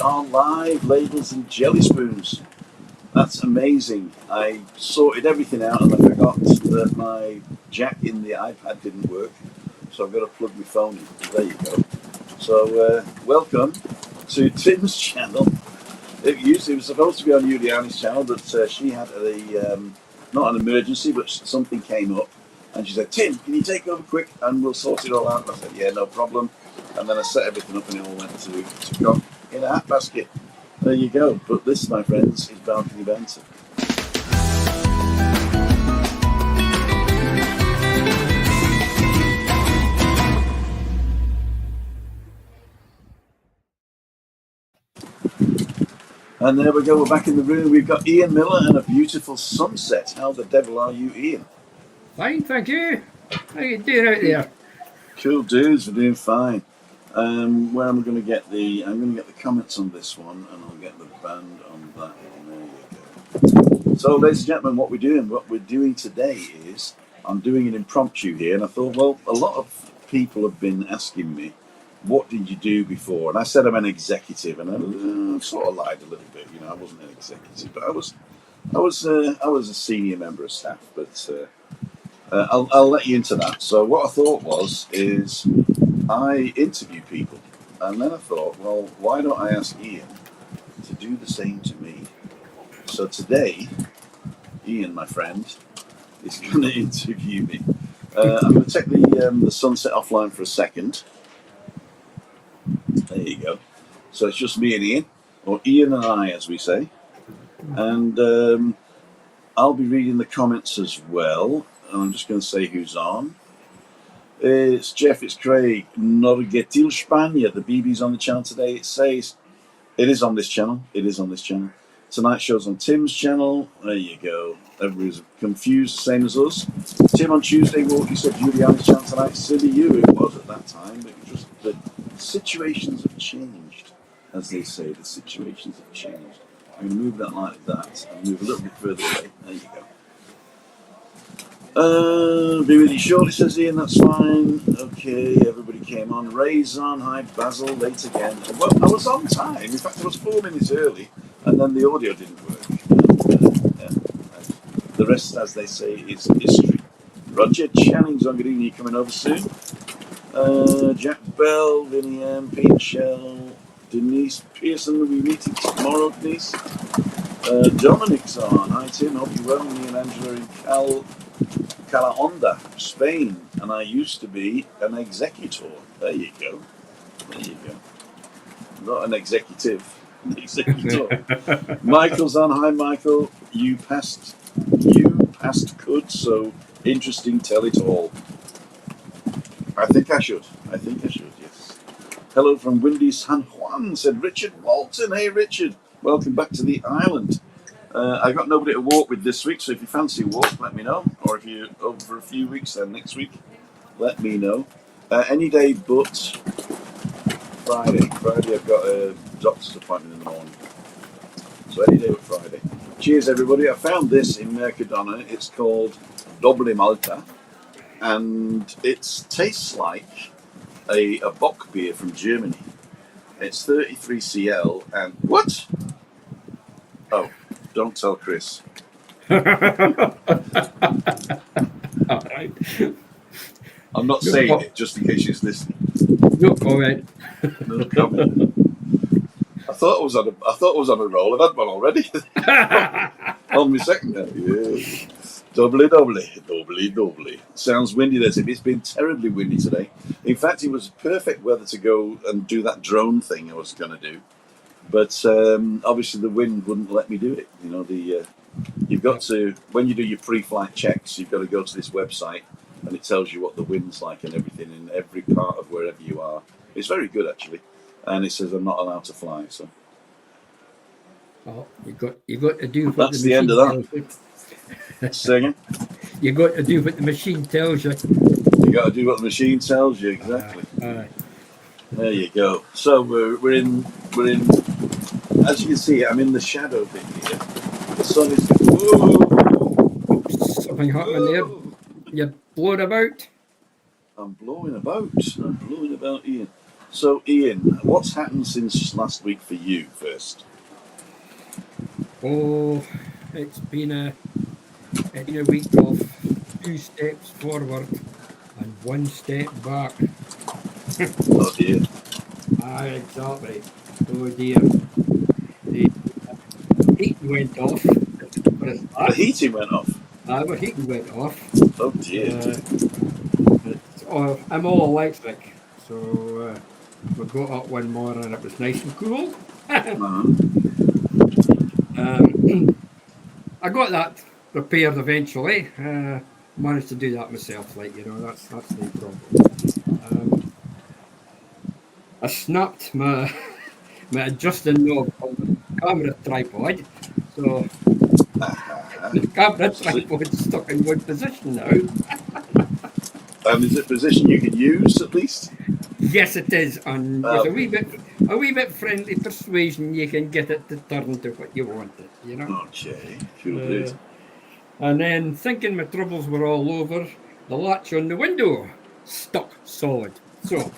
are live, ladles and jelly spoons. That's amazing. I sorted everything out and I forgot that my jack in the iPad didn't work. So I've got to plug my phone in. There you go. So welcome to Tim's channel. It was supposed to be on Juliane's channel, but she had not an emergency, but something came up. And she said, Tim, can you take over quick and we'll sort it all out? And I said, yeah, no problem. And then I set everything up and it all went to go in a hat basket. There you go. But this, my friends, is Banter. And there we go. We're back in the room. We've got Ian Millar and a beautiful sunset. How the devil are you, Ian? Fine, thank you. How you doing out there? Cool dudes, we're doing fine. Where am I going to get the? I'm going to get the comments on this one, and I'll get the band on that one. There you go. So, ladies and gentlemen, what we're doing today is I'm doing an impromptu here, and I thought, well, a lot of people have been asking me, what did you do before? And I said I'm an executive, and I sort of lied a little bit. You know, I wasn't an executive, but I was a senior member of staff, but. I'll let you into that. So what I thought is I interview people, and then I thought, well, why don't I ask Ian to do the same to me? So today, Ian, my friend, is going to interview me. I'm going to take the sunset offline for a second. There you go. So it's just me and Ian, or Ian and I, as we say, and I'll be reading the comments as well. I'm just going to say who's on. It's Jeff, it's Craig. Norgetil Spania. The BB's on the channel today. It says it is on this channel. Tonight's show's on Tim's channel. There you go. Everybody's confused, the same as us. Tim on Tuesday, you said Juliane's channel tonight. Silly you, it was at that time. But just the situations have changed, as they say. The situations have changed. I'm going to move that like that and move a little bit further away. There you go. Be really short, says Ian, that's fine. Okay, everybody came on. Ray's on. Hi, Basil, late again. Well, I was on time. In fact, I was 4 minutes early, and then the audio didn't work. The rest, as they say, is history. Roger Channing's on. Good evening, you coming over soon? Jack Bell, Vinnie M, Pete Shell, Denise Pearson, will be meeting tomorrow, Denise. Dominic's on. Hi, Tim, hope you're well. Me and Angela in Calahonda, Spain, and I used to be an executor. There you go. Not an executive, an executor. Michael's on. Hi, Michael. You passed good, so interesting. Tell it all. I think I should. Yes. Hello from windy San Juan, said Richard Walton. Hey, Richard. Welcome back to the island. I've got nobody to walk with this week, so if you fancy a walk, let me know. Or if you're over for a few weeks, then next week, let me know. Any day but Friday. Friday I've got a doctor's appointment in the morning. So any day but Friday. Cheers, everybody. I found this in Mercadona. It's called Doble Malta. And it tastes like a Bock beer from Germany. It's 33 CL and... What? Oh. Don't tell Chris. All right. I'm not saying it just in case she's listening. No comment. No comment. I thought I was on a roll. I've had one already. On my second now. Yeah. Doble. Sounds windy there. It's been terribly windy today. In fact, it was perfect weather to go and do that drone thing I was going to do. But obviously the wind wouldn't let me do it. You know, you've got to, when you do your pre-flight checks, you've got to go to this website and it tells you what the wind's like and everything in every part of wherever you are. It's very good, actually. And it says I'm not allowed to fly. So. Well, you got to do what that's the end of that. Say again? You got to do what the machine tells you. You got to do what the machine tells you, exactly. There you go. So we're in. As you can see, I'm in the shadow bit here. The sun is. Whoa! Something happening there. You're blowing about. I'm blowing about, Ian. So, Ian, what's happened since last week for you first? Oh, it's been a week of 2 steps forward and 1 step back. Oh dear. Exactly. Oh dear. The heating went off for a The start. heating went off. Our heating went off. Oh dear. Uh, I'm all electric, so we got up one morning and it was nice and cool. Uh-huh. um, I got that repaired eventually. Managed to do that myself, that's no problem. Um, I snapped my adjusting knob on the camera tripod, so Uh-huh. the camera So, tripod's stuck in one position now. and is it a position you can use at least? Yes, it is, and with Okay. a wee bit friendly persuasion, you can get it to turn to what you want it. Okay. Cool dude. Uh, and then, thinking my troubles were all over, the latch on the window stuck solid. So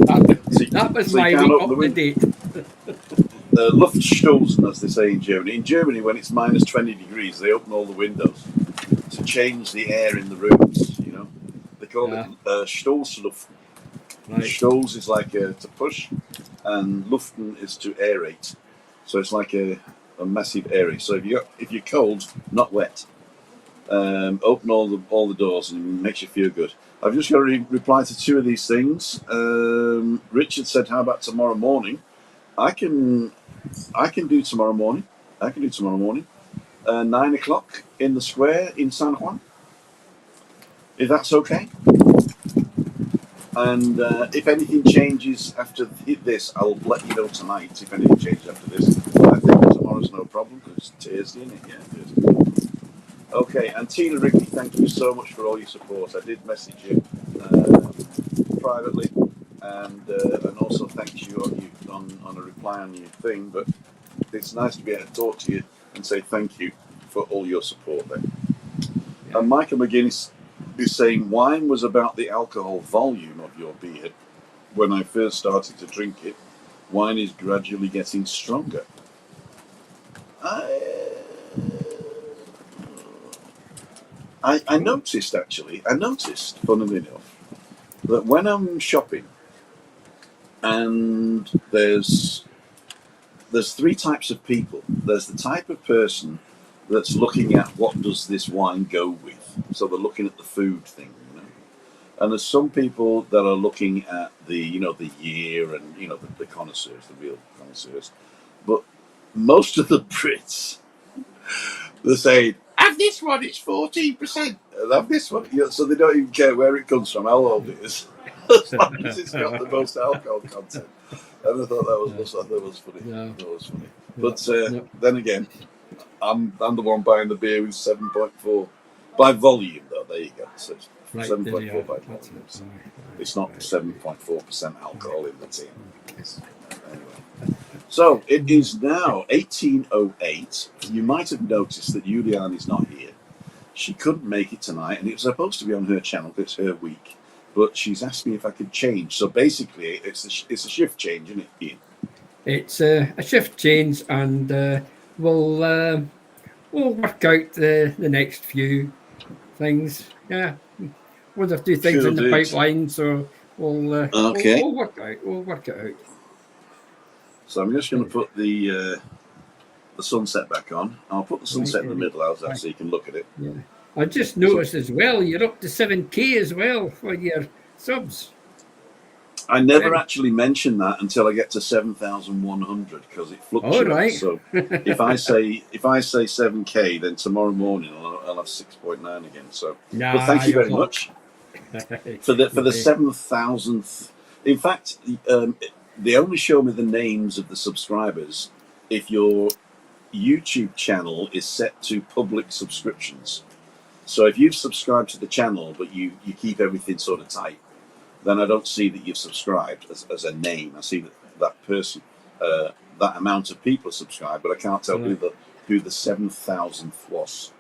that was, So, that was so you my can't week open the up to window. date. Luftstoßen, as they say in Germany. In Germany, when it's minus 20 degrees, they open all the windows to change the air in the rooms. They call it Yeah, Stoßluft. right. Stoß is like to push, and Luften is to aerate. So it's like a massive aerate. So if you're cold, not wet, open all the doors and it makes you feel good. I've just got to reply to two of these things. Richard said, "How about tomorrow morning?" I can do tomorrow morning. 9 o'clock in the square in San Juan, if that's okay. And if anything changes after this, I'll let you know tonight. If anything changes after this, but I think tomorrow's no problem because it's Thursday, isn't it? Yeah, Thursday. Okay, and Tina Ricky, thank you so much for all your support. I did message you privately, and also thank you on a reply on your thing. But it's nice to be able to talk to you and say thank you for all your support there. Yeah. And Michael McGuinness is saying wine was about the alcohol volume of your beer. When I first started to drink it, wine is gradually getting stronger. I noticed actually, funnily enough, that when I'm shopping and there's three types of people. There's the type of person that's looking at what does this wine go with. So they're looking at the food thing. And there's some people that are looking at the year and the connoisseurs, the real connoisseurs. But most of the Brits, they're saying, "Have this one, it's 14%. Have this one." So they don't even care where it comes from, how old it is, as long as it's got the most alcohol content. And I thought that was funny. No, That was funny. no, But no. then again, I'm the one buying the beer with 7.4 by volume, though. There you go. So it's Right, there you 7.4 are. by That's volume. it. So Aye, it's not aye, 7.4% aye, alcohol in the tin. aye. Anyway. So it is now 18:08. You might have noticed that Juliane is not here. She couldn't make it tonight, and it was supposed to be on her channel. It's her week, but she's asked me if I could change. So basically, it's a shift change, isn't it, Ian? It's a shift change, and we'll work out the next few things. Yeah, one or two things Cool, in the dude. pipeline, so Okay. we'll work it out. So I'm just going to put the sunset back on. I'll put the Right, sunset in the Eddie. middle. How's that? Right. So you can look at it. Yeah. I just So noticed as well, you're up to 7K as well for your subs. I never Already. actually mention that until I get to 7,100 because it All fluctuates. right. So if I say 7K, then tomorrow morning I'll have 6.9 again. So, but Nah, thank you you'll very not. much for the 7,000th. In fact, they only show me the names of the subscribers if your YouTube channel is set to public subscriptions. So if you've subscribed to the channel but you keep everything sort of tight, then I don't see that you've subscribed as a name. I see that person, that amount of people subscribed, but I can't tell Right. who the 7,000th was.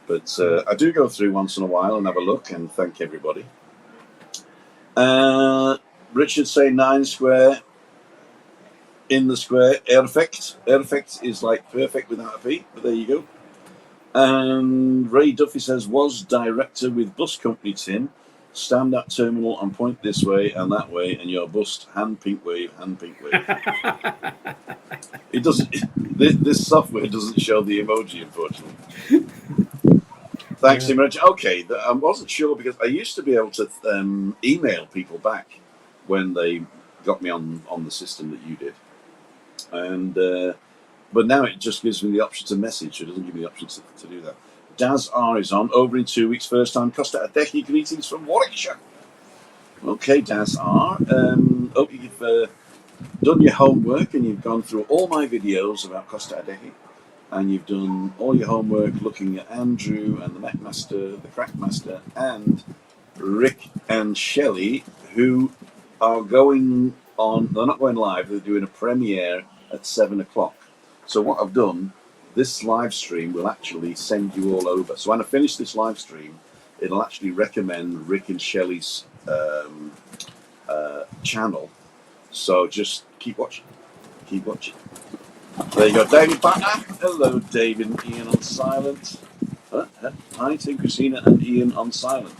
But Right. I do go through once in a while and have a look and thank everybody. Uh, Richard say 9 square. In the square, perfect. Perfect is like perfect without a P, but there you go. And Ray Duffy says, was director with bus company, Tim. Stand at terminal and point this way and that way, and your bus, hand pink wave, hand pink wave. It doesn't. This software doesn't show the emoji, unfortunately. Thanks, Tim. Okay, I wasn't sure because I used to be able to email people back when they got me on the system that you did. And but now it just gives me the option to message. It doesn't give me the option to do that. Daz R is on over in 2 weeks. First time Costa Adeki. Greetings from Warwickshire. Okay, Daz R. Hope you've done your homework and you've gone through all my videos about Costa Adeki, and you've done all your homework looking at Andrew and the Mechmaster, the Crackmaster, and Rick and Shelley, who are going on. They're not going live. They're doing a premiere at 7 o'clock. So what I've done, this live stream will actually send you all over. So when I finish this live stream, it'll actually recommend Rick and Shelley's channel. So just keep watching. Keep watching. There you go, David Banter. Hello, David and Ian on silent. Hi, Tim, Christina, and Ian on silent.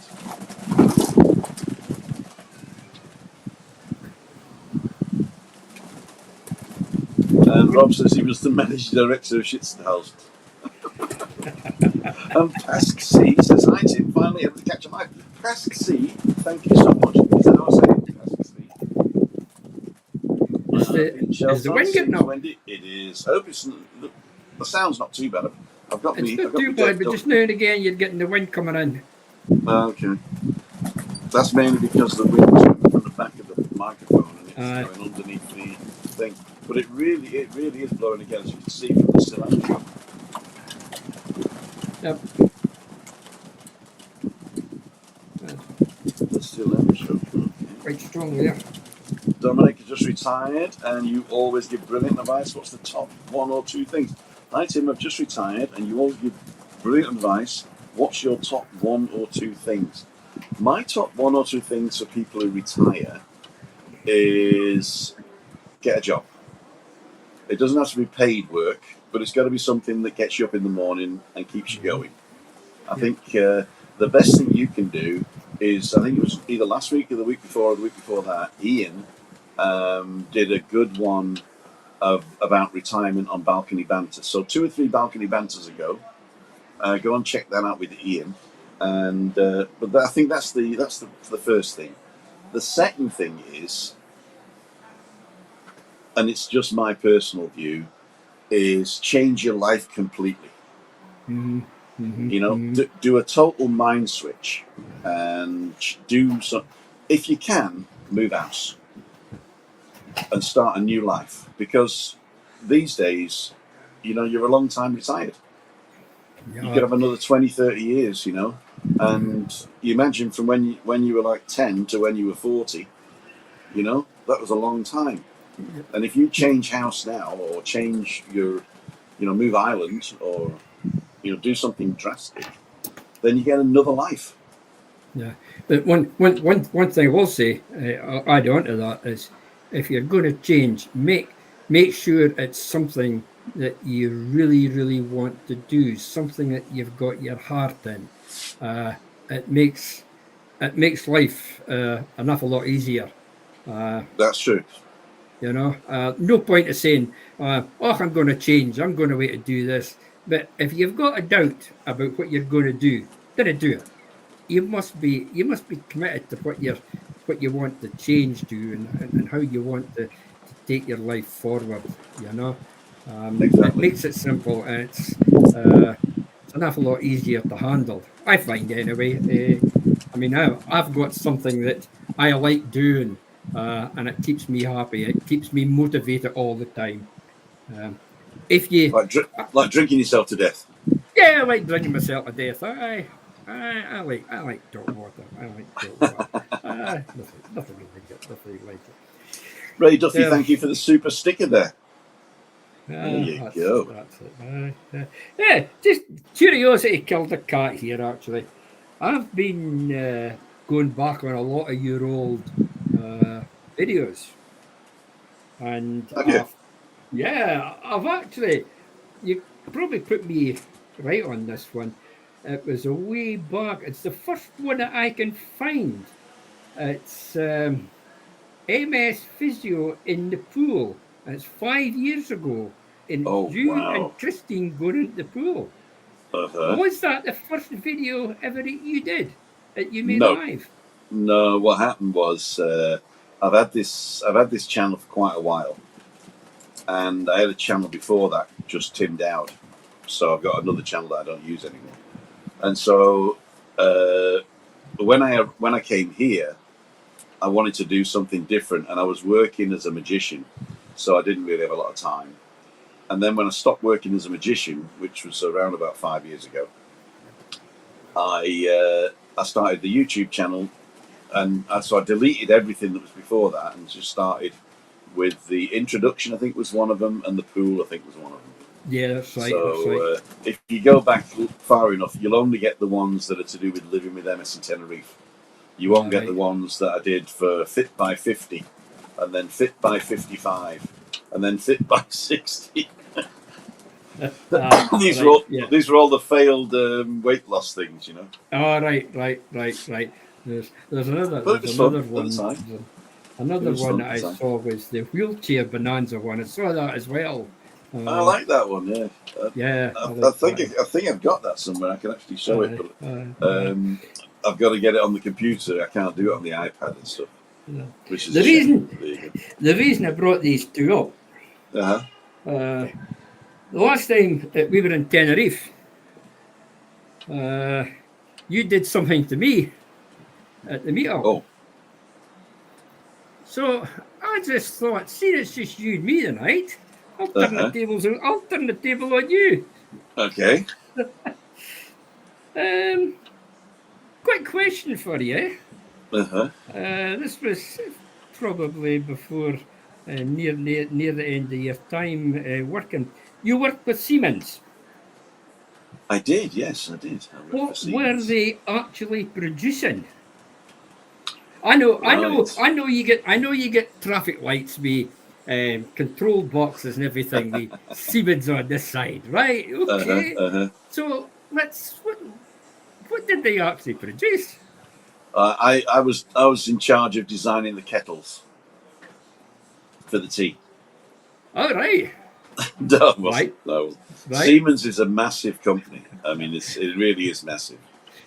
And Rob says he was the managing director of Shitstyles. And Pask C says, hi Tim, finally able to catch a mic. Pask C, thank you so much. Is that how I say it? Pask C. Is the wind getting up? Windy. It is. I hope the sound's not too bad. I've got it's not too bad, but just now and again you're getting the wind coming in. Okay. That's mainly because the wind's coming from the back of the microphone and it's going underneath the thing. But it really is blowing again, as you can see from the still. Yep. The still show. Quite strong there. Dominic has just retired, and you always give brilliant advice. What's the top 1 or 2 things? Hi Tim, I've just retired, and you always give brilliant advice. What's your top 1 or 2 things? My top 1 or 2 things for people who retire is get a job. It doesn't have to be paid work, but it's got to be something that gets you up in the morning and keeps you going. I think the best thing you can do is, I think it was either last week or the week before that, Ian did a good one about retirement on Balcony Banter. So 2 or 3 Balcony Banters ago, go and check that out with Ian. And but I think that's the first thing. The second thing is, and it's just my personal view, is change your life completely. Mm-hmm. Mm-hmm. You know, do a total mind switch and do some. If you can, move house and start a new life, because these days, you know, you're a long time retired. Yeah. You could have another 20, 30 years, you know, and you imagine from when you were like 10 to when you were 40, you know, that was a long time. And if you change house now, or change your, you know, move island, or, you know, do something drastic, then you get another life. Yeah, but one thing I will say, I'll add on to that, is if you're going to change, make sure it's something that you really, really want to do, something that you've got your heart in. It makes life an awful lot easier. That's true. You know, no point of saying, I'm going to change, I'm going to wait to do this. But if you've got a doubt about what you're going to do, then do it. You must be committed to what you want to change to, and how you want to take your life forward. You know, exactly. It makes it simple, and it's an awful lot easier to handle. I find anyway. I mean, I've got something that I like doing, and it keeps me happy. It keeps me motivated all the time. If you like drinking yourself to death. Yeah, I like drinking myself to death. I like hot water. I like hot water. Nothing like it. Ray Duffy, thank you for the super sticker there. There you go. That's it. Yeah, just curiosity killed a cat here, actually. I've been going back on a lot of your old videos, and Have you? I've actually, you probably put me right on this one. It was a way back. It's the first one that I can find. It's MS Physio in the pool. It's 5 years ago, and it's Oh you and wow. Christine going into the pool. Uh-huh. Was that the first video ever that you did that you made No, live? no. What happened was I've had this channel for quite a while, and I had a channel before that just timmed out. So I've got another channel that I don't use anymore. And so uh, when I came here, I wanted to do something different, and I was working as a magician, so I didn't really have a lot of time. And then when I stopped working as a magician, which was around about 5 years ago, I started the YouTube channel, and so I deleted everything that was before that and just started with the introduction. I think was one of them, and the pool. I think was one of them. Yeah, that's right. That's right. So if you go back far enough, you'll only get the ones that are to do with living with MS in Tenerife. You won't get the ones that I did for Fit by 50, and then Fit by 55, and then Fit by 60. These were all these were all the failed weight loss things, you know. Oh, right. There's another But it was fun at one. the time. It Another was one fun that at I the time. saw was the wheelchair bonanza one. I saw that as well. I like that one. Yeah, I I like think that. I think I've got that somewhere. I can actually show it, but Uh, I've got to get it on the computer. I can't do it on the iPad and stuff, which is the a shame. reason I brought these two up, Uh-huh. the last time that we were in Tenerife, you did something to me at the meetup. Oh, So I just thought, see, it's just you and me tonight. uh-huh. I'll turn the table on you. Okay. Um, quick question for you. Uh-huh. This was probably before near the end of your time working. You worked with Siemens. I did. Yes, I did. I worked for What were Siemens. they actually producing? Right. I know you get traffic lights with control boxes and everything with Siemens on this side, right? Uh-huh. Okay. Uh-huh. So what did they actually produce? I was in charge of designing the kettles for the tea. All right. No, it wasn't. Right. No. Right. Siemens is a massive company. I mean, it really is massive,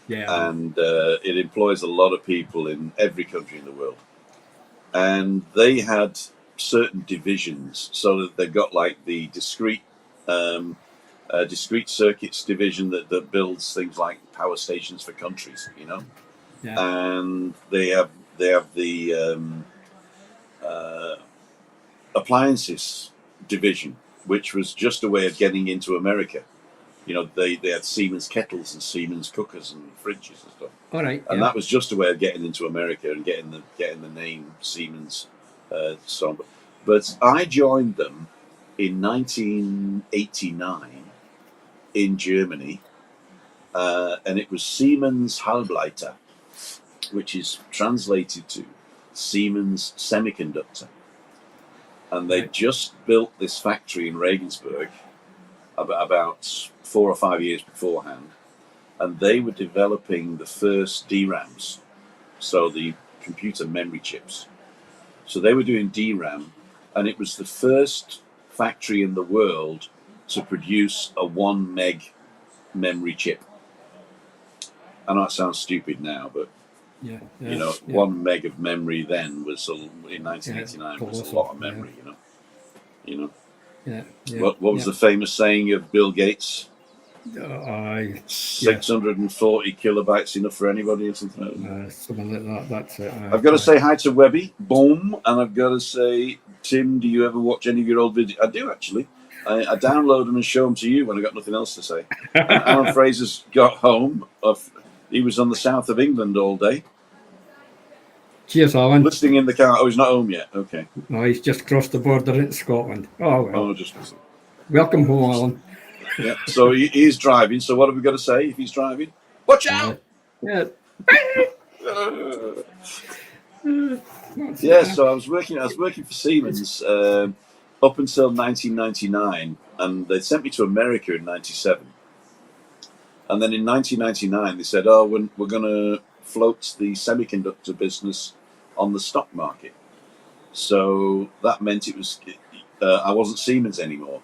Yeah. and it employs a lot of people in every country in the world. And they had certain divisions, so that they've got like the discrete circuits division that builds things like power stations for countries, you know. Yeah. And they have the uh, appliances division, which was just a way of getting into America. You know, they had Siemens kettles and Siemens cookers and fridges and stuff, All right. and Yeah. that was just a way of getting into America and getting the name Siemens. So, but I joined them in 1989 in Germany, and it was Siemens Halbleiter, which is translated to Siemens Semiconductor. And they Right. just built this factory in Regensburg about 4 or 5 years beforehand, and they were developing the first DRAMs, so the computer memory chips. So they were doing DRAM, and it was the first factory in the world to produce a 1 meg memory chip. I know it sounds stupid now, but Yeah. you know, 1 meg of memory then was in 1989 was a lot of memory. You know. What was the famous saying of Bill Gates? Yeah. 640 kilobytes enough for anybody or something like that. Something like that. That's it. I've got to say hi to Webby, boom, and I've got to say, Tim, do you ever watch any of your old videos? I do actually. I download them and show them to you when I got nothing else to say. And Aaron Fraser's got home. He was on the south of England all day. Cheers, Alan. Listening in the car. Oh, he's not home yet. Okay. No, he's just crossed the border into Scotland. Oh well. Oh, just listen. Welcome home, Alan. Yeah. So he's driving. So what have we got to say if he's driving? Watch out! Yeah. Yeah, so I was working for Siemens up until 1999, and they sent me to America in '97. And then in 1999, they said, "Oh, we're going to float the semiconductor business on the stock market." So that meant I wasn't Siemens anymore.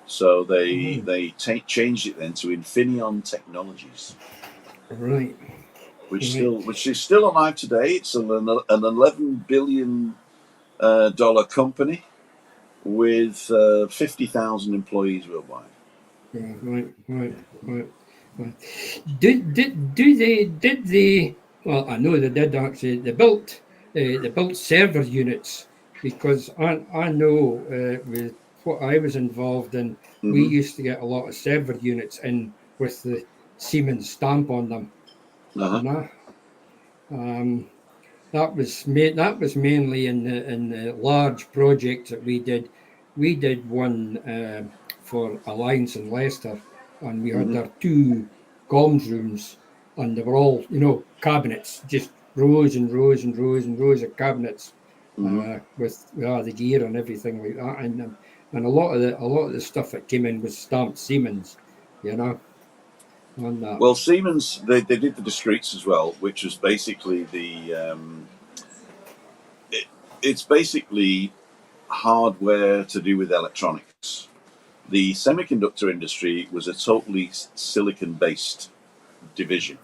So they changed it then to Infineon Technologies, Right. which is still alive today. It's an $11 billion company with 50,000 employees worldwide. Right. Did they? Well, I know they did actually. They built server units because I know with what I was involved in, we Hmm. used to get a lot of server units in with the Siemens stamp on them. Uh-huh. You know, um, that was mainly in the large projects that we did. We did one for Alliance in Leicester, and we had Hmm. our two comms rooms, and they were all cabinets, just rows and rows and rows and rows of cabinets Hmm. with the gear and everything like that, and a lot of the stuff that came in was stamped Siemens, you know, on that. Well, Siemens they did the discretes as well, which was basically it's basically hardware to do with electronics. The semiconductor industry was a totally silicon based division.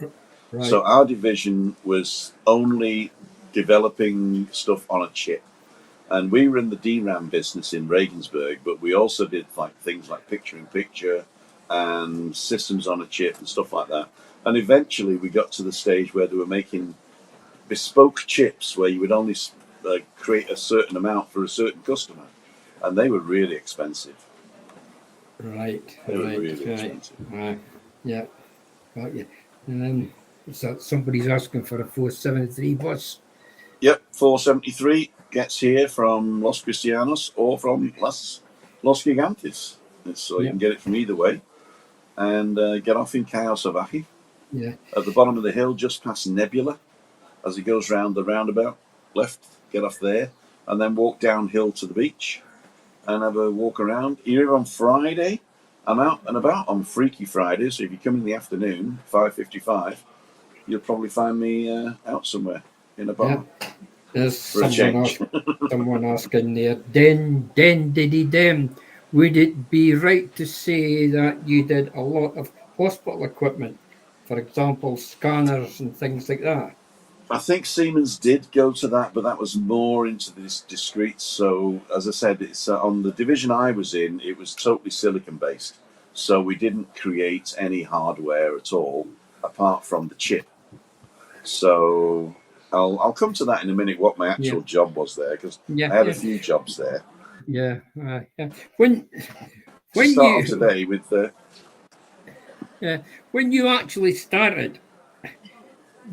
So Right. our division was only developing stuff on a chip. And we were in the DRAM business in Regensburg, but we also did like things like picture in picture and systems on a chip and stuff like that. And eventually we got to the stage where they were making bespoke chips where you would only create a certain amount for a certain customer. And they were really expensive. Right, They were right, really right. expensive. Yeah, got you. So somebody's asking for a 473 bus. Yep, 473 gets here from Los Cristianos or from Los Gigantes. So you Yeah, can get it from either way and get off in Cayo Savaki yeah, at the bottom of the hill just past Nebula as it goes round the roundabout. Left, get off there and then walk downhill to the beach and have a walk around. Here on Friday, I'm out and about on Freaky Friday, so if you come in the afternoon, 5:55, you'll probably find me out somewhere in a yeah. bar There's for a change. someone asking there. Den diddy dem. Would it be right to say that you did a lot of hospital equipment, for example, scanners and things like that? I think Siemens did go to that, but that was more into this discrete. So, as I said, it's on the division I was in, it was totally silicon based. So we didn't create any hardware at all, apart from the chip. So I'll come to that in a minute. What my Yeah, actual job was there, because yeah, I had a yeah, few jobs there. yeah, yeah. When To when start off you today with the when you actually started,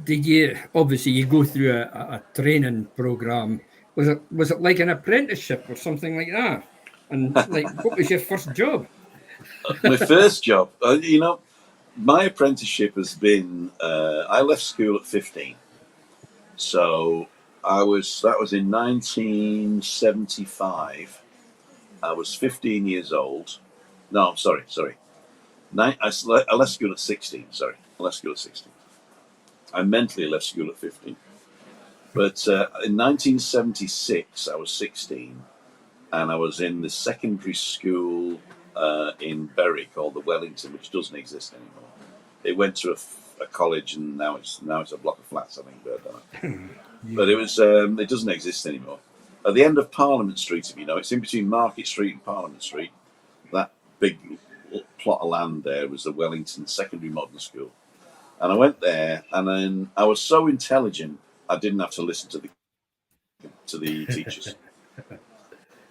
did you obviously you go through a training program? Was it like an apprenticeship or something like that? And like, what was your first job? my first job. My apprenticeship has been. I left school at 15. So that was in 1975. I was 15 years old. No, I'm sorry. I left school at 16. Sorry, I left school at 16. I mentally left school at 15. But in 1976, I was 16, and I was in the secondary school in Bury called the Wellington, which doesn't exist anymore. It went to a college, and now it's a block of flats, I think. But I don't know. But it doesn't exist anymore. At the end of Parliament Street, if you know, it's in between Market Street and Parliament Street. That big plot of land there was the Wellington Secondary Modern School, and I went there, and then I was so intelligent I didn't have to listen to the teachers.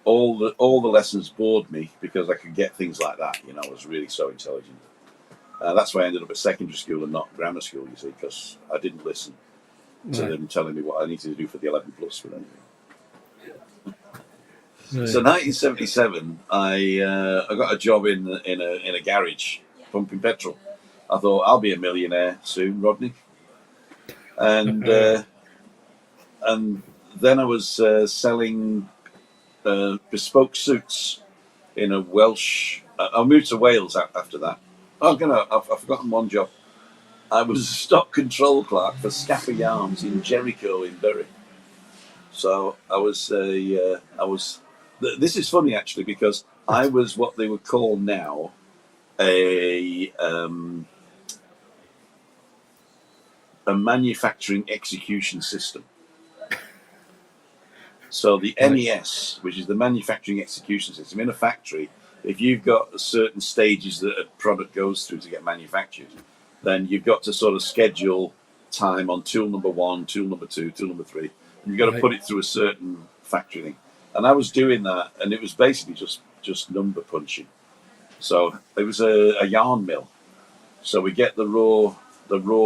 All the lessons bored me because I could get things like that. I was really so intelligent. That's why I ended up at secondary school and not grammar school. You see, because I didn't listen to Right, them telling me what I needed to do for the 11 plus for them. So right. 1977, I got a job in a garage pumping petrol. I thought I'll be a millionaire soon, Rodney. And then I was selling bespoke suits in a Welsh. I moved to Wales after that. I've forgotten one job. I was a stock control clerk for Scaffer Yarns in Jericho in Bury. So I was This is funny actually because I was what they would call now a manufacturing execution system. So the MES, which is the manufacturing execution system in a factory, if you've got certain stages that a product goes through to get manufactured, then you've got to sort of schedule time on tool number 1, tool number 2, tool number 3, and you've got to put it through a certain factory thing. And I was doing that, and it was basically just number punching. So it was a yarn mill. So we get the raw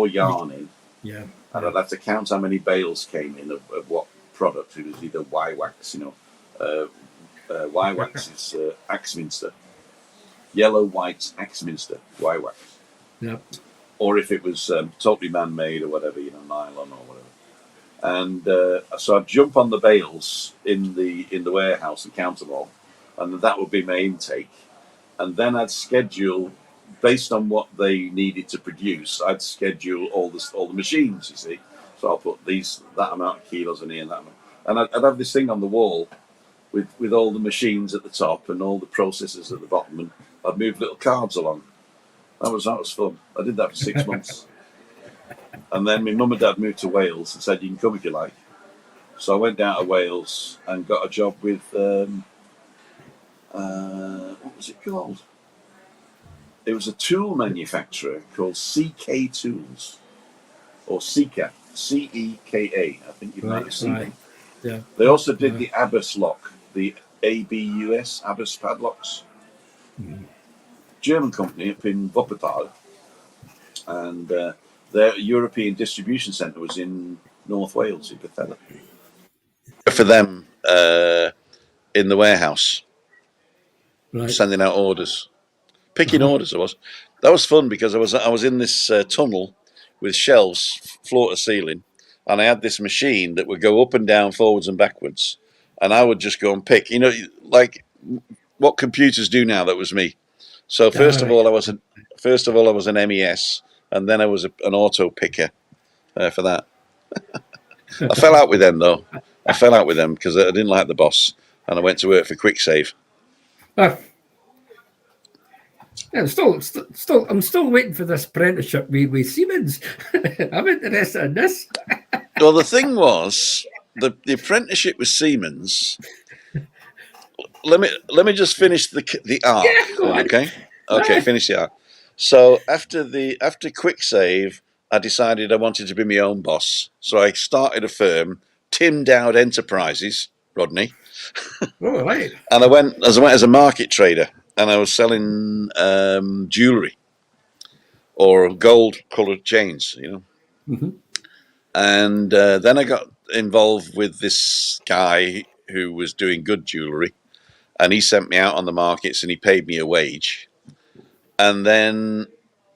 yarn in, and I'd have to count how many bales came in of what product. It was either Y-wax, Y-wax is Axminster, yellow, white, Axminster, Y-wax. Yep. Or if it was totally man-made or whatever, nylon or whatever. And so I'd jump on the bales in the warehouse and count them all, and that would be my intake. And then I'd schedule, based on what they needed to produce, I'd schedule all the machines, you see. So I'll put that amount of kilos in here and that amount. And I'd have this thing on the wall with all the machines at the top and all the processes at the bottom, and I'd move little cards along. That was fun. I did that for 6 months. And then my mum and dad moved to Wales and said, you can come if you like. So I went down to Wales and got a job with, what was it called? It was a tool manufacturer called CK Tools, or Ceka, C-E-K-A. I think you might have seen them. Yeah. They also did the Abbas lock, the ABUS, Abbas padlocks. Mm-hmm. German company up in Wuppertal. And their European distribution centre was in North Wales, in Bethel. For them, in the warehouse, sending out orders. Picking orders, I was. That was fun because I was in this tunnel with shelves, floor to ceiling, and I had this machine that would go up and down, forwards and backwards, and I would just go and pick. Like what computers do now. That was me. So first of all, I was an MES, and then I was an auto picker for that. I fell out with them though. I fell out with them because I didn't like the boss, and I went to work for QuickSave. I'm still waiting for this apprenticeship with Siemens. I'm interested in this. Well, the thing was, the apprenticeship with Siemens. Let me just finish the arc. Yeah, go on. Okay, finish the arc. So after QuickSave, I decided I wanted to be my own boss. So I started a firm, Tim Dowd Enterprises, Rodney. Oh, right. And I went as a market trader, and I was selling jewellery or gold-coloured chains, Mm-hmm. And then I got involved with this guy who was doing good jewellery, and he sent me out on the markets and he paid me a wage. And then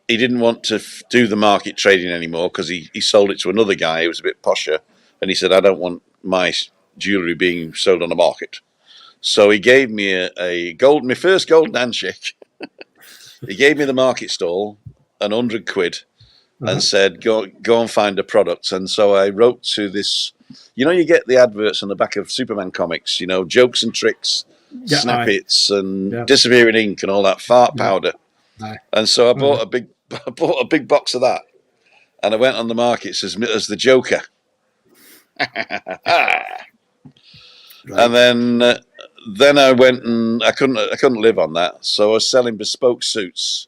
he didn't want to do the market trading anymore because he sold it to another guy who was a bit posher, and he said, I don't want my jewellery being sold on the market. So he gave me my first golden handshake. He gave me the market stall, £100, and said, go and find a product. And so I wrote to this, you get the adverts on the back of Superman comics, jokes and tricks, snap hits and disappearing ink and all that fart powder. And so I bought a big box of that, and I went on the markets as the Joker. And then I went and I couldn't live on that, so I was selling bespoke suits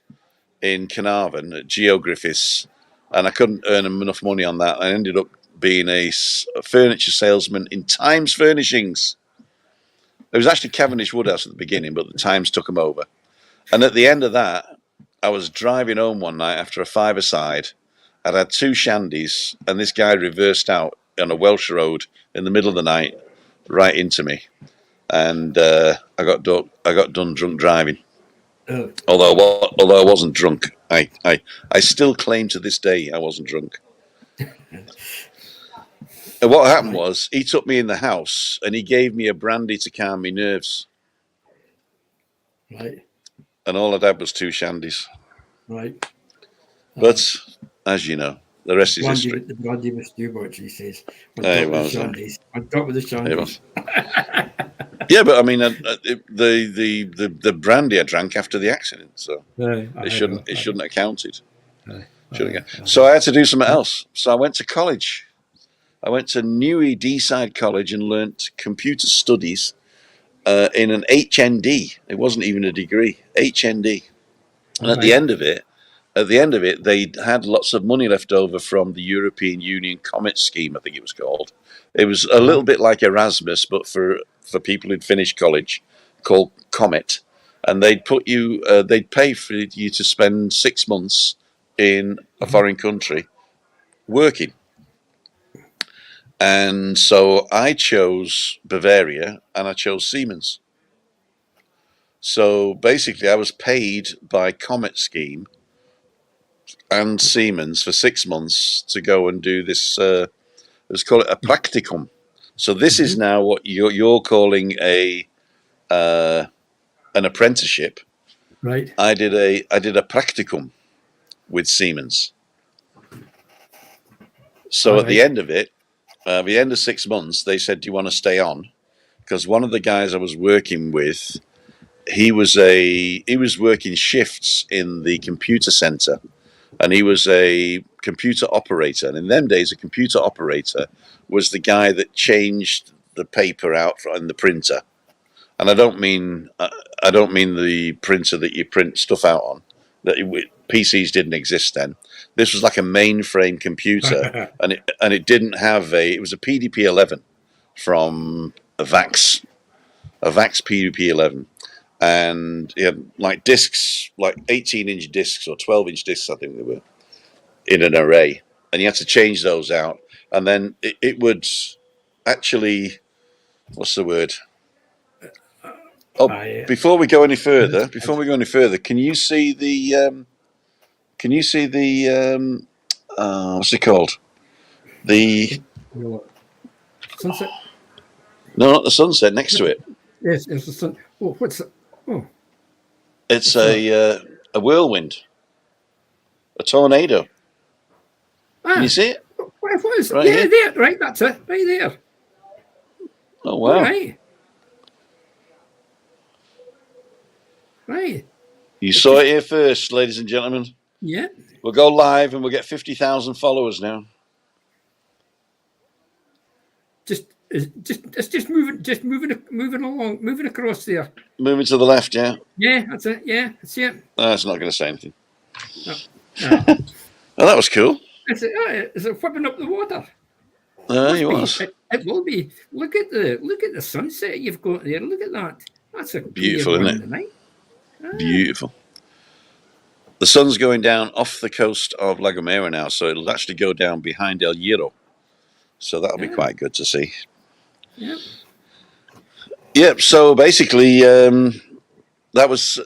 in Carnarvon at Geogriffiths, and I couldn't earn enough money on that. I ended up being a furniture salesman in Times Furnishings. It was actually Cavendish Woodhouse at the beginning, but the Times took them over. And at the end of that, I was driving home one night after a five-a-side. I'd had 2 shandies, and this guy reversed out on a Welsh road in the middle of the night, right into me, and I got done drunk driving. Although I wasn't drunk, I still claim to this day I wasn't drunk. And what happened Right. was he took me in the house and he gave me a brandy to calm me nerves. Right. And all I'd had was 2 shandies. Right. But as you know, the rest is history. The brandy was too much, he says. On There top he of the was. shandies. On top of the There he shandies. was. Yeah, but I mean, the brandy I drank after the accident, so I know. it shouldn't have counted. Aye. So I had to do something else. So I went to college. I went to Newey Deeside College and learnt computer studies in an HND. It wasn't even a degree, HND. And Right. at the end of it, they had lots of money left over from the European Union Comet Scheme, I think it was called. It was a little bit like Erasmus, but for people who'd finished college, called Comet. And they'd pay for you to spend 6 months in a foreign country working. And so I chose Bavaria and I chose Siemens. So basically, I was paid by Comet Scheme and Siemens for 6 months to go and do this. Let's call it a practicum. So this is now what you're calling an apprenticeship. Right. I did a practicum with Siemens. So at the end of it, the end of 6 months, they said, "Do you want to stay on?" Because one of the guys I was working with, he was working shifts in the computer center, and he was a computer operator. And in them days, a computer operator was the guy that changed the paper out in the printer. And I don't mean the printer that you print stuff out on. PCs didn't exist then. This was like a mainframe computer, and it didn't have it was a PDP-11 from a VAX PDP-11, and it had like discs, like 18-inch discs or 12-inch discs, I think they were, in an array, and you had to change those out, and then it would actually, what's the word? Oh, before we go any further, can you see the what's it called? The Sunset? No, not the sunset. Next to it, Yes, it's the sun. Oh, what's it? Oh, it's a whirlwind, a tornado. Can you see it? What is it? Right Yeah, here? there. Right, that's it. Right there. Oh All wow! right. Right. You saw it here first, ladies and gentlemen. Yeah. We'll go live and we'll get 50,000 followers now. It's just moving along, moving across there. Moving to the left, yeah. Yeah, that's it. Yeah, that's it. That's not going to say anything. No. Oh, that was cool. Is it whipping up the water? He was. It will be. Look at the sunset you've got there. Look at that. That's a Beautiful, clear one isn't in the night. Beautiful. The sun's going down off the coast of La Gomera now, so it'll actually go down behind El Hierro. So that'll be quite good to see. Yeah. Yep. So basically, that was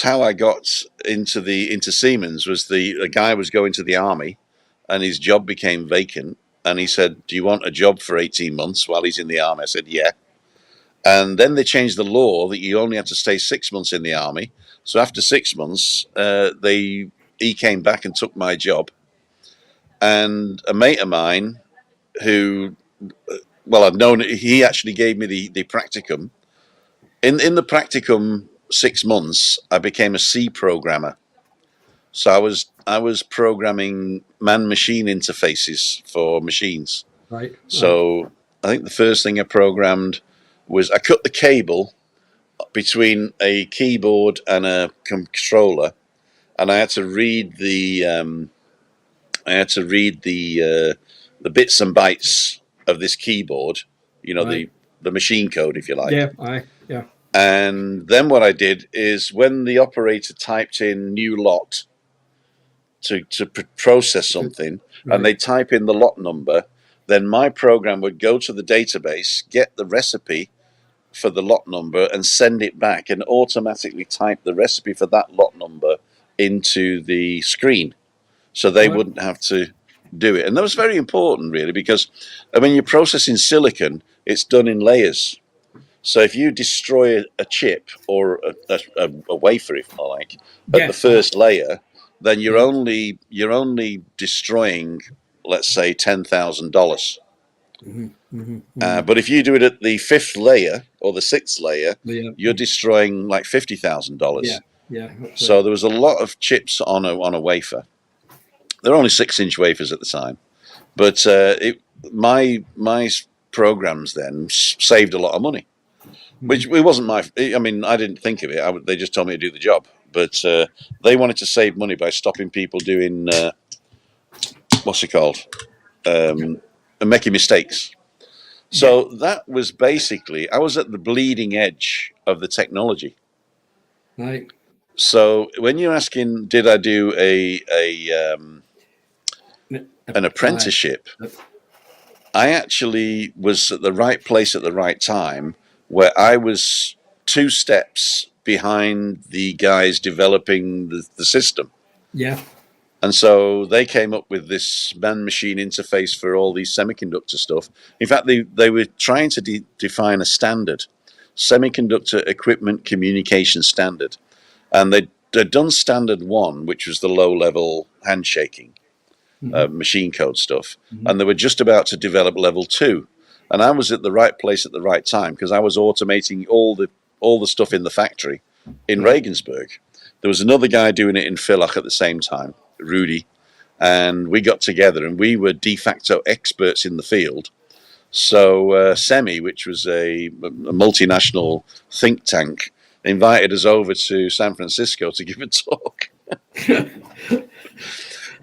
how I got into Siemens. Was the guy was going to the army, and his job became vacant, and he said, "Do you want a job for 18 months while he's in the army?" I said, "Yeah." And then they changed the law that you only had to stay 6 months in the army. So after 6 months, he came back and took my job. And a mate of mine who, well, I've known, he actually gave me the practicum. In the practicum 6 months, I became a C programmer. So I was programming man-machine interfaces for machines. Right. So I think the first thing I programmed was I cut the cable between a keyboard and a controller, and I had to read the the bits and bytes of this keyboard, the machine code, if you like. Yeah. And then what I did is when the operator typed in new lot to process something, and they type in the lot number, then my program would go to the database, get the recipe for the lot number, and send it back, and automatically type the recipe for that lot number into the screen, so they wouldn't have to do it. And that was very important, really, because when you're processing silicon, it's done in layers. So if you destroy a chip or a wafer, if I like, at the first layer, then you're only destroying, let's say, $10,000. But if you do it at the fifth layer or the sixth layer, you're destroying like $50,000. So there was a lot of chips on a wafer. They're only 6-inch wafers at the time, but my programs then saved a lot of money. Which it wasn't my. I mean, I didn't think of it. They just told me to do the job. But they wanted to save money by stopping people doing what's it called, making mistakes. So that was basically, I was at the bleeding edge of the technology. Right. So when you're asking, did I do an apprenticeship? I actually was at the right place at the right time, where I was 2 steps behind the guys developing the system. Yeah. And so they came up with this man-machine interface for all these semiconductor stuff. In fact, they were trying to define a standard, semiconductor equipment communication standard. And they'd done standard 1, which was the low-level handshaking. Machine code stuff, and they were just about to develop level 2, and I was at the right place at the right time because I was automating all the stuff in the factory in Regensburg. There was another guy doing it in Villach at the same time, Rudy, and we got together and we were de facto experts in the field. So SEMI, which was a multinational think tank, invited us over to San Francisco to give a talk.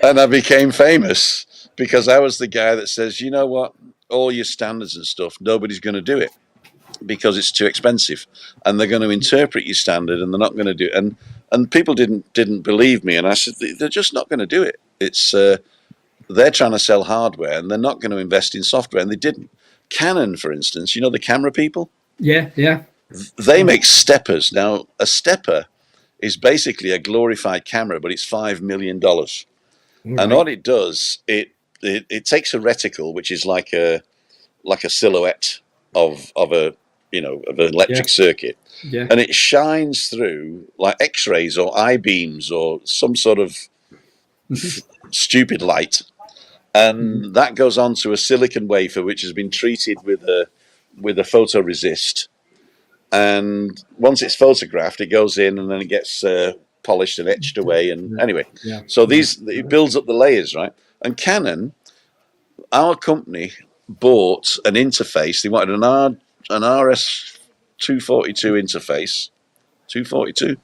And I became famous because I was the guy that says, you know what, all your standards and stuff, nobody's going to do it because it's too expensive, and they're going to interpret your standard, and they're not going to do it. And people didn't believe me, and I said they're just not going to do it. It's they're trying to sell hardware, and they're not going to invest in software, and they didn't. Canon, for instance, you know the camera people. Yeah. They make steppers. Now, a stepper is basically a glorified camera, but it's $5 million. And all it does, it takes a reticle, which is like a silhouette of an electric circuit, and it shines through like X-rays or I-beams or some sort of stupid light, and that goes onto a silicon wafer which has been treated with a photoresist, and once it's photographed, it goes in and then it gets polished and etched away, and anyway, so it builds up the layers, right? And Canon, our company, bought an interface. They wanted an RS 242 interface. 242?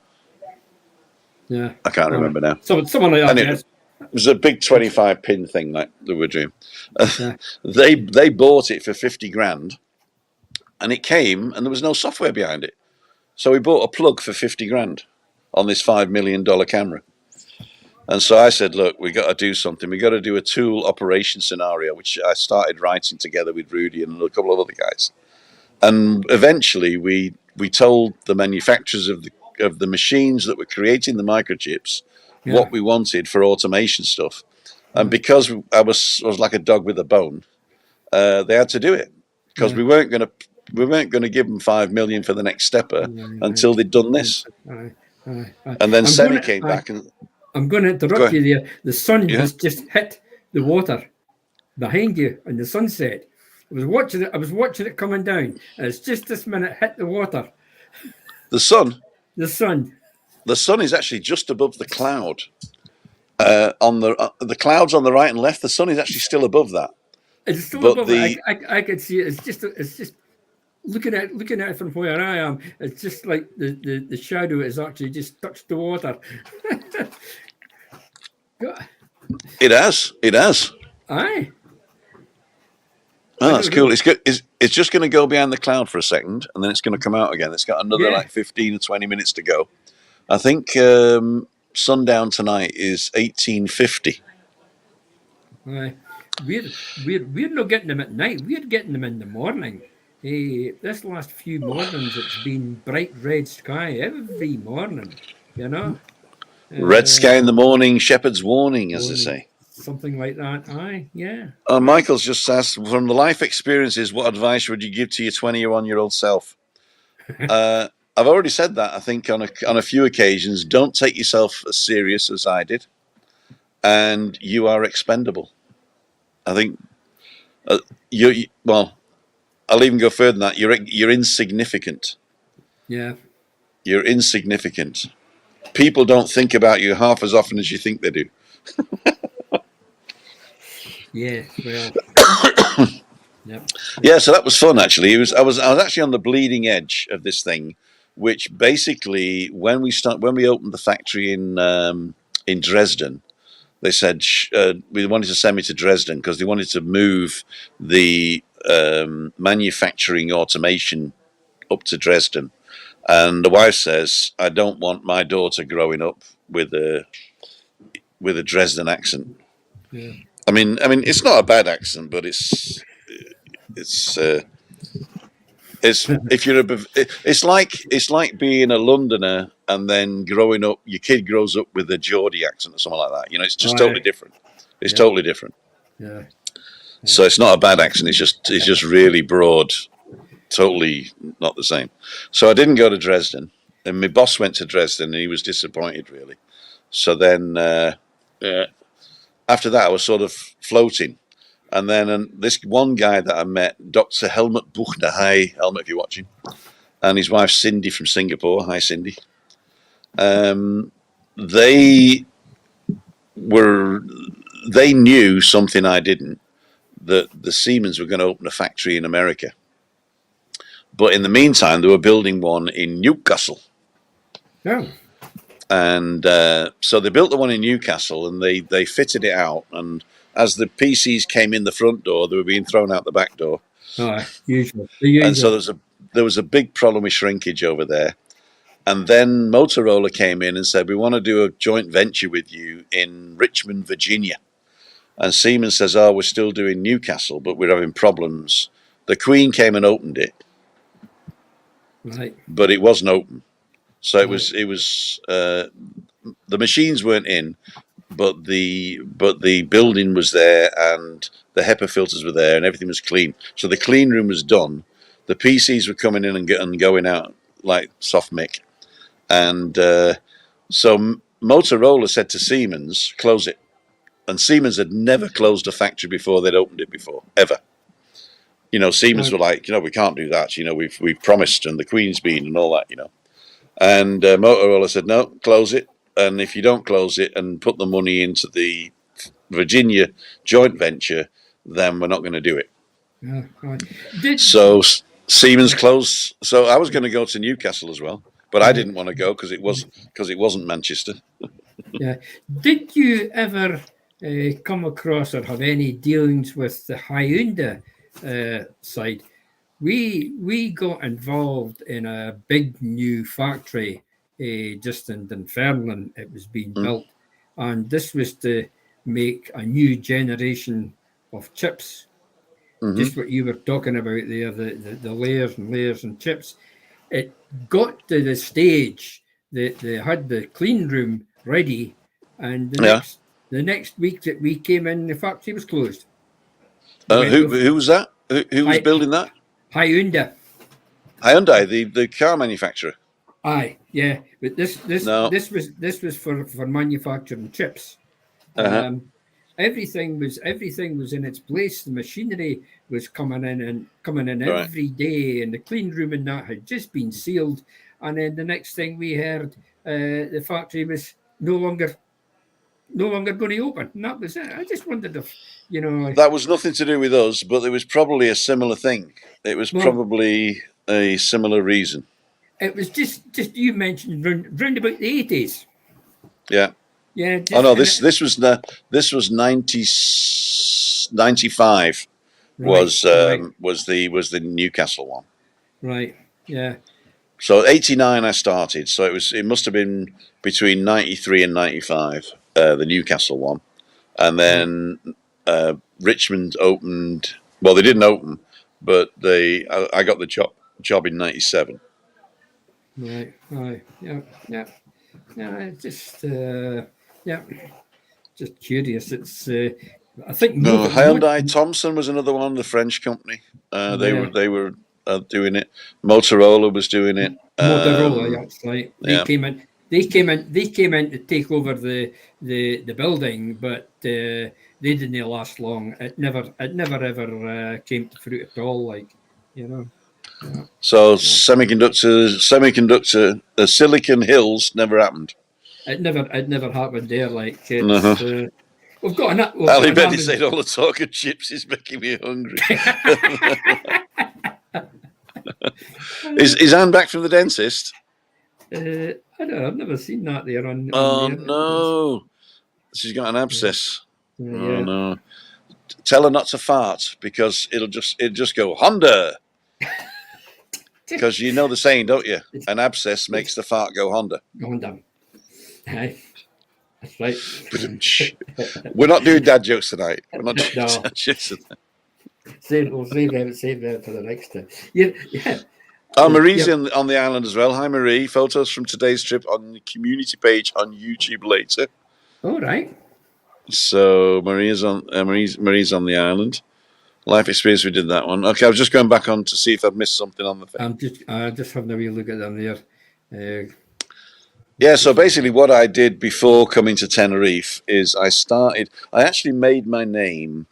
Yeah, I can't remember now. Someone like that. And it was a big 25 pin thing like they were doing. They bought it for 50 grand, and it came, and there was no software behind it. So we bought a plug for 50 grand on this $5 million camera. And so I said, look, we got to do something. We got to do a tool operation scenario, which I started writing together with Rudy and a couple of other guys. And eventually we told the manufacturers of the machines that were creating the microchips what we wanted for automation stuff. And because I was like a dog with a bone, they had to do it, because we weren't going to give them $5 million for the next stepper until they'd done this. And then SEMI came back and... I'm going to interrupt you there. The sun has just hit the water behind you in the sunset. I was watching it coming down, and it's just this minute hit the water. The sun? The sun. The sun is actually just above the cloud. On the clouds on the right and left, the sun is actually still above that. It's still above it. I can see it. It's just looking at it from where I am. It's just like the shadow has actually just touched the water. It has. Aye. Oh, that's cool. It's good. It's just going to go behind the cloud for a second, and then it's going to come out again. It's got another like 15 or 20 minutes to go. I think sundown tonight is 1850. Aye. We're not getting them at night. We're getting them in the morning. This last few mornings, it's been bright red sky every morning. You know. Red sky in the morning, shepherd's warning, as they say. something like that. Aye, yeah. Michael's just asked, from the life experiences, what advice would you give to your 21-year-old self? I've already said that, I think, on a few occasions. Don't take yourself as serious as I did, and you are expendable. I think well, I'll even go further than that. You're insignificant. Yeah. You're insignificant. People don't think about you half as often as you think they do. Yeah. Well. Yep. Yeah, so that was fun actually. I was actually on the bleeding edge of this thing, which basically when we opened the factory in Dresden, they said we wanted to send me to Dresden because they wanted to move the manufacturing automation up to Dresden. And the wife says, "I don't want my daughter growing up with a Dresden accent." Yeah. I mean, it's not a bad accent, but it's if you're it's like being a Londoner and then growing up, your kid grows up with a Geordie accent or something like that. It's just totally different. It's totally different. Yeah. So it's not a bad accent. It's just really broad, totally not the same. So I didn't go to Dresden, and my boss went to Dresden, and he was disappointed really. So then after that, I was sort of floating. And then this one guy that I met, Dr. Helmut Buchner, hi Helmut, if you're watching, and his wife Cindy from Singapore, hi Cindy. They knew something I didn't, that the Siemens were going to open a factory in America. But in the meantime, they were building one in Newcastle. Oh. And so they built the one in Newcastle, and they fitted it out. And as the PCs came in the front door, they were being thrown out the back door. Usual. And so there was a big problem with shrinkage over there. And then Motorola came in and said, "We want to do a joint venture with you in Richmond, Virginia." And Siemens says, "Oh, we're still doing Newcastle, but we're having problems." The Queen came and opened it, Right. but it wasn't open. So it was the machines weren't in, but the building was there, and the HEPA filters were there, and everything was clean. So the clean room was done. The PCs were coming in and going out like soft mick, and so Motorola said to Siemens, "Close it." And Siemens had never closed a factory before; they'd opened it before, ever. Siemens were like, "We can't do that. We've promised, and the Queen's been, and all that. And Motorola said, "No, close it. And if you don't close it and put the money into the Virginia joint venture, then we're not going to do it." Right. So Siemens closed. So I was going to go to Newcastle as well, but I didn't want to go because it wasn't Manchester. Yeah. Did you ever come across or have any dealings with the Hyundai side? We got involved in a big new factory just in Dunfermline. It was being built, and this was to make a new generation of chips. Just what you were talking about there, the layers and layers and chips. It got to the stage that they had the clean room ready, and the next week that we came in, the factory was closed. Who was that? Who was building that? Hyundai. Hyundai, the car manufacturer. Aye, yeah, but this was for manufacturing chips. Everything was in its place. The machinery was coming in every day, and the clean room and that had just been sealed. And then the next thing we heard, the factory was no longer going to open. And that was it. I just wondered if that was nothing to do with us, but it was probably a similar thing. It was probably a similar reason. It was just you mentioned round about the 80s. Yeah. Yeah. This was 95. Was the Newcastle one. Right. Yeah. So 89 I started. So it must have been between 93 and 95, the Newcastle one. And then Richmond opened. Well, they didn't open, but I got the job in 97. Right. Yeah. Just just curious. It's I think No, Hyundai Thompson was another one, the French company. They were doing it. Motorola was doing it. Motorola, that's right. They Yeah. came in. They came in. They came in to take over the building, but they didn't last long. It never ever came to fruit at all. Like you know. Yeah. So semiconductor, Silicon Hills never happened. It never happened there. Like No. it's we've got an Ali Betty said all the talk of chips is making me hungry. Is Anne back from the dentist? I don't know. I've never seen that there on Oh there. no, she's got an abscess. Yeah. Oh no. Tell her not to fart because it'll just go Honda. Because you know the saying, don't you? An abscess makes the fart go Honda. Honda. Aye. That's right. We're not doing dad jokes tonight. We're not doing No. dad jokes tonight. We'll save them for the next time. Yeah. Oh, Marie's on the island as well. Hi, Marie. Photos from today's trip on the community page on YouTube later. All right. So Maria's on Marie's on the island. Life experience. We did that one. Okay, I was just going back on to see if I've missed something on the thing. I'm just having a wee look at them there. Yeah, so basically what I did before coming to Tenerife is I actually made my name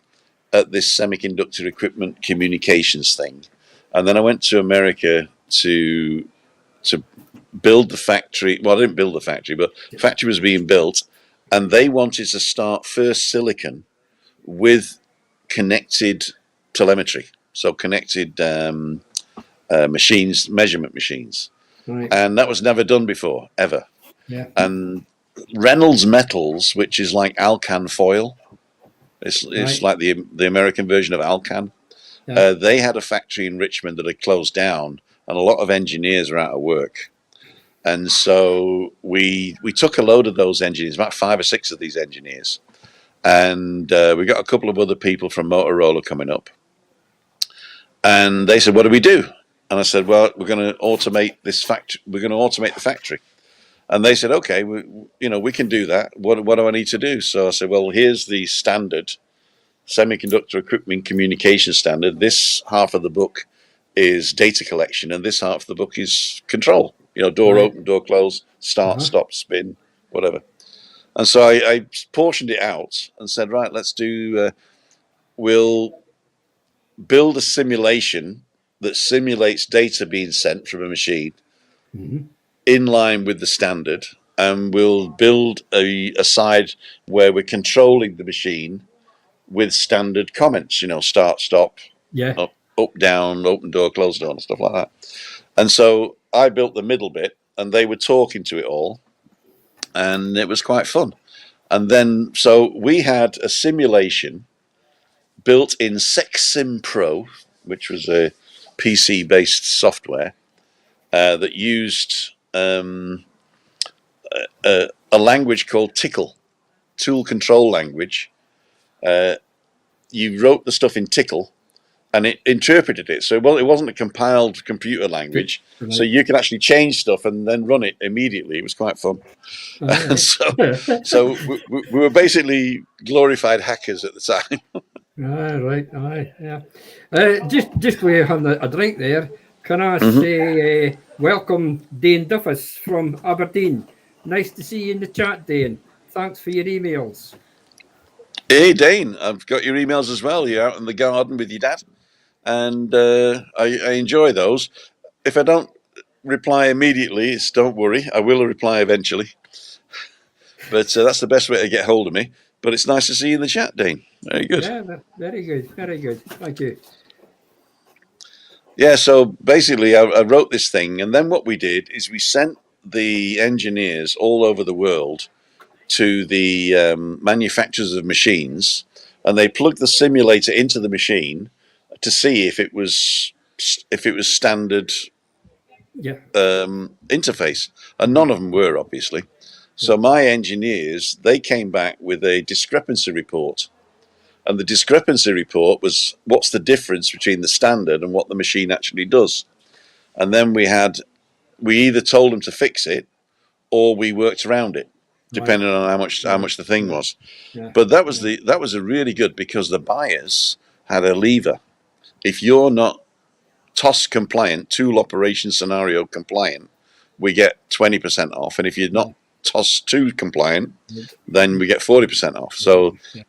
at this semiconductor equipment communications thing. And then I went to America to build the factory. Well, I didn't build the factory, but the factory was being built. And they wanted to start first silicon with connected telemetry. So connected machines, measurement machines. Right. And that was never done before, ever. Yeah. And Reynolds Metals, which is like Alcan foil, it's Right. like the American version of Alcan. Yeah. They had a factory in Richmond that had closed down, and a lot of engineers were out of work. And so we took a load of those engineers, about 5 or 6 of these engineers, and we got a couple of other people from Motorola coming up. And they said, "What do we do?" And I said, "Well, we're going to automate this factory. We're going to automate the factory." And they said, "Okay, we can do that. What do I need to do?" So I said, "Well, here's the standard semiconductor equipment communication standard. This half of the book is data collection, and this half of the book is control. Door Right. open, door close, start, stop, spin, whatever." And so I portioned it out and said, "Right, let's do. We'll build a simulation that simulates data being sent from a machine." Mm-hmm. In line with the standard, and we'll build a side where we're controlling the machine with standard comments, start, stop, Yeah. up, down, open door, close door, and stuff like that. And so I built the middle bit, and they were talking to it all, and it was quite fun. And then, so we had a simulation built in SexSim Pro, which was a PC-based software that used a language called Tickle, tool control language. You wrote the stuff in Tickle, and it interpreted it. So it wasn't a compiled computer language, Right. so you could actually change stuff and then run it immediately. It was quite fun. And so we were basically glorified hackers at the time. Right. Aye. Yeah. Just we having a drink there. Can I say welcome, Dane Duffus from Aberdeen. Nice to see you in the chat, Dane. Thanks for your emails. Hey, Dane, I've got your emails as well. You're out in the garden with your dad, and I enjoy those. If I don't reply immediately, don't worry. I will reply eventually. But that's the best way to get hold of me. But it's nice to see you in the chat, Dane. Very good. Yeah, very good. Very good. Thank you. Yeah, so basically I wrote this thing, and then what we did is we sent the engineers all over the world to the manufacturers of machines, and they plugged the simulator into the machine to see if it was standard interface, and none of them were, obviously. So my engineers, they came back with a discrepancy report, and the discrepancy report was what's the difference between the standard and what the machine actually does. And then we either told them to fix it or we worked around it. Right. depending on how much the thing was. Yeah. But that was a really good, because the buyers had a lever. If you're not TOS compliant, tool operation scenario compliant, we get 20% off, and if you're not Yeah. TOS 2 compliant, Right. then we get 40% off. So Yeah.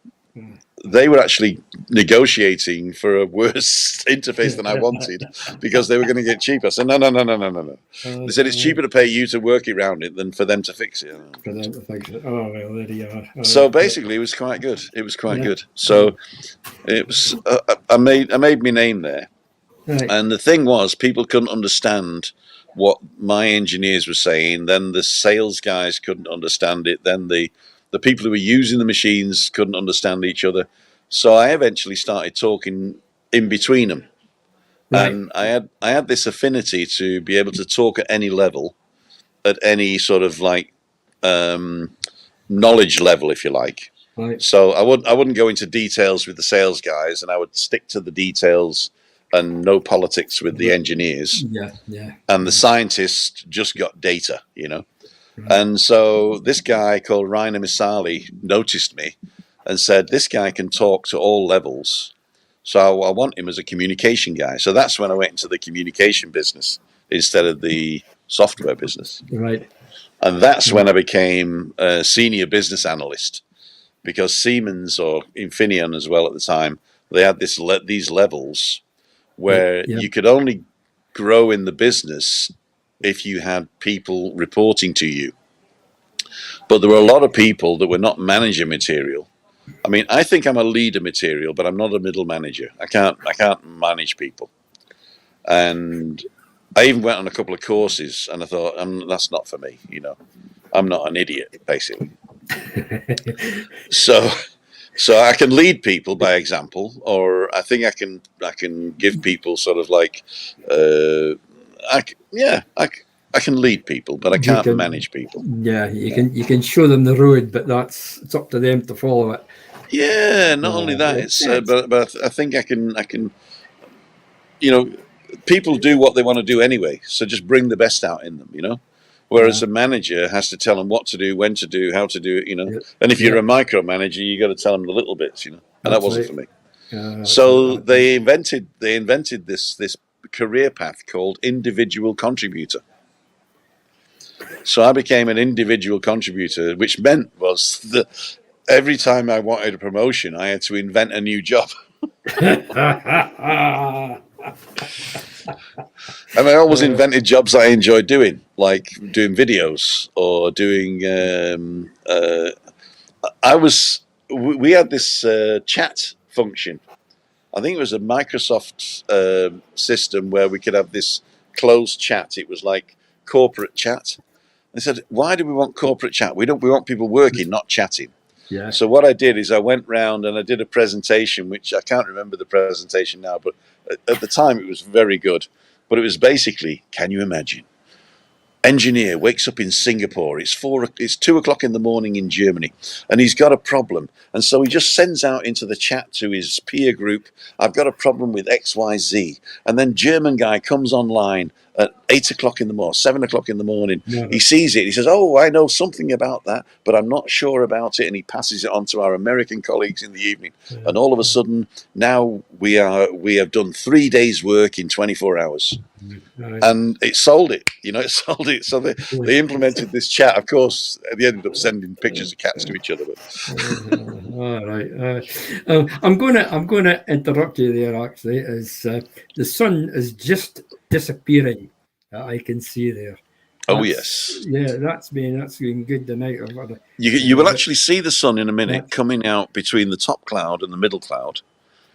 they were actually negotiating for a worse interface than I wanted, because they were going to get cheaper. So no. They said it's cheaper to pay you to work around it than for them to fix it. For them to fix it. Oh well, there you are. So basically, it was quite good. It was quite Yeah. good. So it was. I made my name there, Right. and the thing was, people couldn't understand what my engineers were saying. Then the sales guys couldn't understand it. Then the people who were using the machines couldn't understand each other. So I eventually started talking in between them, Right. and I had this affinity to be able to talk at any level, at any sort of like knowledge level, if you like. Right. So I wouldn't go into details with the sales guys, and I would stick to the details and no politics with the engineers. Yeah. Yeah. And the scientists just got data, you know. Right. And so this guy called Rainer Misali noticed me and said, "This guy can talk to all levels. So I want him as a communication guy." So that's when I went into the communication business instead of the software business. Right. And that's when I became a senior business analyst, because Siemens, or Infineon as well at the time, they had these levels where Yeah. you could only grow in the business if you had people reporting to you. But there were a lot of people that were not manager material. I mean, I think I'm a leader material, but I'm not a middle manager. I can't manage people. And I even went on a couple of courses, and I thought, that's not for me. You know, I'm not an idiot, basically. So I can lead people by example, or I think I can give people sort of like, I can lead people, but I You can't can. manage people. Yeah. You can show them the road, but it's up to them to follow it. Yeah, not only that, it's but I think I can, you know, people do what they want to do anyway, so just bring the best out in them, you know. Whereas a manager has to tell them what to do, when to do, how to do it, you know. Yeah. And if you're Yeah. a micromanager, you got to tell them the little bits, you know. And that That's wasn't right. for me. That's So right. they invented this career path called individual contributor. So I became an individual contributor, which meant was that every time I wanted a promotion, I had to invent a new job. And I always invented jobs that I enjoyed doing, like doing videos or doing. We had this chat function. I think it was a Microsoft system where we could have this closed chat. It was like corporate chat. They said, "Why do we want corporate chat? We want people working, not chatting." Yeah. So what I did is I went round and I did a presentation, which I can't remember the presentation now, but at the time it was very good. But it was basically, can you imagine? Engineer wakes up in Singapore. It's 2 o'clock in the morning in Germany, and he's got a problem. And so he just sends out into the chat to his peer group, "I've got a problem with XYZ." And then German guy comes online at 8 o'clock in the morning, 7 o'clock in the morning. No. He sees it. He says, "Oh, I know something about that, but I'm not sure about it." And he passes it on to our American colleagues in the evening. And all of a sudden, now we have done 3 days' work in 24 hours. Right. And it sold it, you know, it sold it. So they implemented this chat. Of course, they ended up sending pictures of cats to each other. But All right. I'm gonna interrupt you there. Actually, as the sun is just disappearing. I can see there. oh yes, That's been good tonight. you will actually see the sun in a minute coming out between the top cloud and the middle cloud.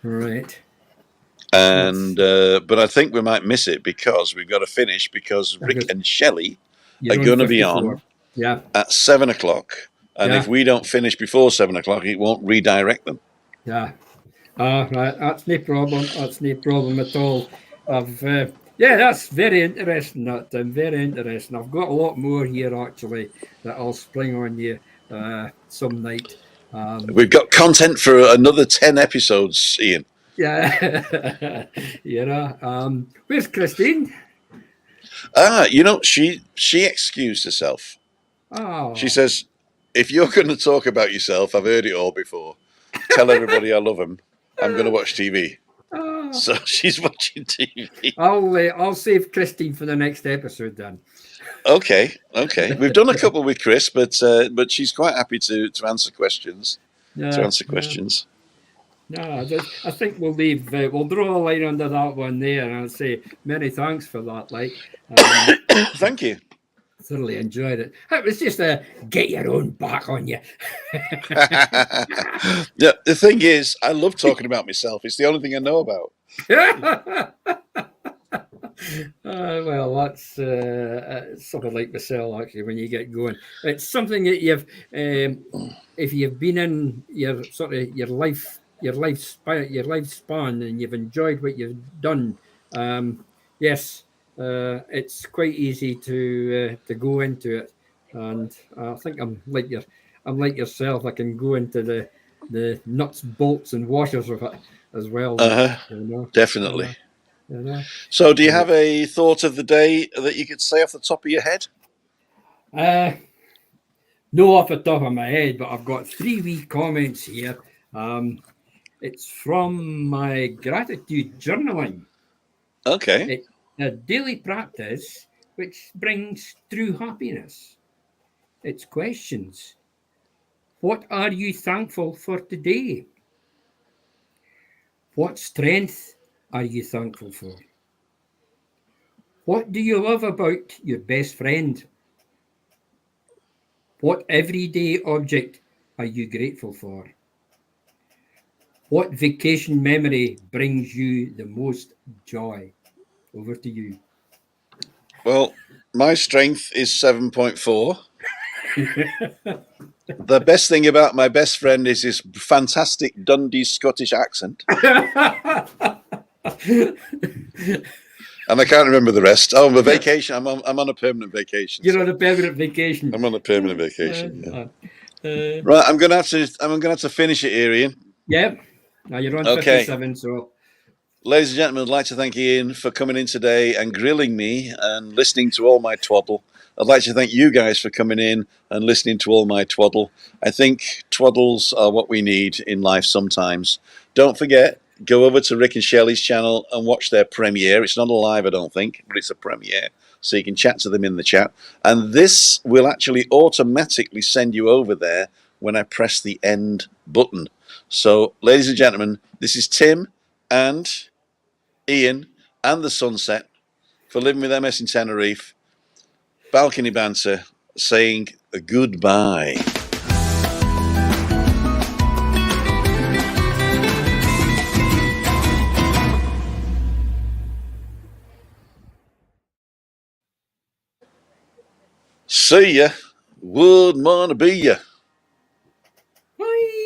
Right. And but I think we might miss it because we've got to finish, because Rick and Shelley are going to be on at 7 o'clock. And if we don't finish before 7 o'clock, it won't redirect them. Yeah. Right. That's no problem. That's no problem at all. That's very interesting. Very interesting. I've got a lot more here actually that I'll spring on you some night. We've got content for another 10 episodes, Ian. Yeah. Where's Christine? You know, she excused herself. Oh. She says, if you're going to talk about yourself, I've heard it all before. Tell everybody I love them. I'm going to watch TV. So she's watching TV. I'll save Christine for the next episode then. Okay. We've done a couple with Chris, but she's quite happy to answer questions. Questions. No, I think we'll leave. We'll draw a line under that one there, and I'll say many thanks for that. Thank you. Thoroughly enjoyed it. It was just a get your own back on you. Yeah, the thing is, I love talking about myself. It's the only thing I know about. Well, that's something like myself. Actually, when you get going, it's something that you've, if you've been in your sort of your lifespan, and you've enjoyed what you've done. Yes, it's quite easy to go into it, and I think I'm like yourself. I can go into the nuts, bolts, and washers of it as well. Definitely. You know? So, do you have a thought of the day that you could say off the top of your head? No, off the top of my head, but I've got 3 wee comments here. It's from my gratitude journaling. Okay. It's a daily practice which brings true happiness. It's questions. What are you thankful for today? What strength are you thankful for? What do you love about your best friend? What everyday object are you grateful for? What vacation memory brings you the most joy? Over to you. Well, my strength is 7.4. The best thing about my best friend is his fantastic Dundee Scottish accent. And I can't remember the rest. Oh, I'm on vacation. I'm on a permanent vacation. You're on a permanent vacation. I'm on a permanent vacation. Yeah. Right, I'm gonna have to finish it, Ian. Yeah. Now you're on 57, so. Ladies and gentlemen, I'd like to thank Ian for coming in today and grilling me and listening to all my twaddle. I'd like to thank you guys for coming in and listening to all my twaddle. I think twaddles are what we need in life sometimes. Don't forget, go over to Rick and Shelley's channel and watch their premiere. It's not a live, I don't think, but it's a premiere. So you can chat to them in the chat. And this will actually automatically send you over there when I press the end button. So, ladies and gentlemen, this is Tim and Ian and the Sunset for Living with MS in Tenerife. Balcony Banter saying goodbye. See ya. Would wanna be ya. Bye.